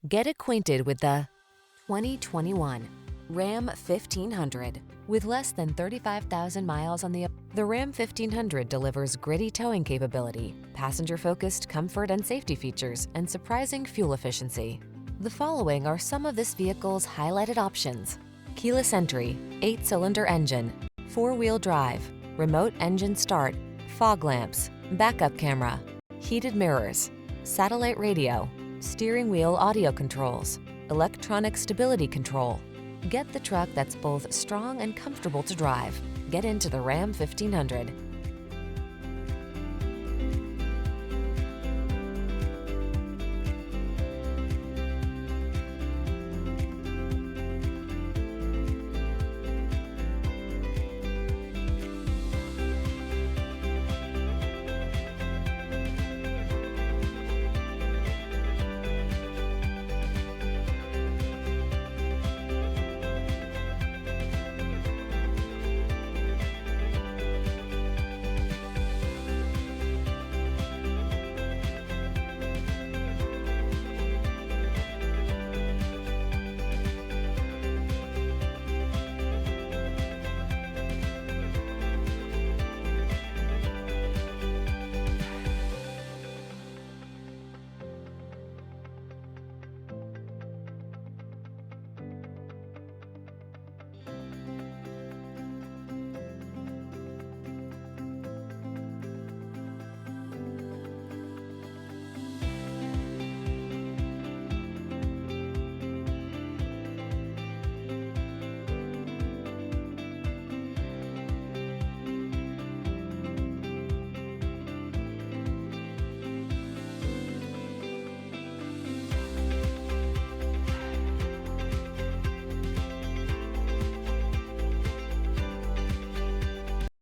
Get acquainted with the 2021 Ram 1500. With less than 35,000 miles on the Ram 1500 delivers gritty towing capability, passenger-focused comfort and safety features, and surprising fuel efficiency. The following are some of this vehicle's highlighted options: keyless entry, 8-cylinder engine, 4-wheel drive, remote engine start, fog lamps, backup camera, heated mirrors, satellite radio, steering wheel audio controls, electronic stability control. Get the truck that's both strong and comfortable to drive. Get into the Ram 1500.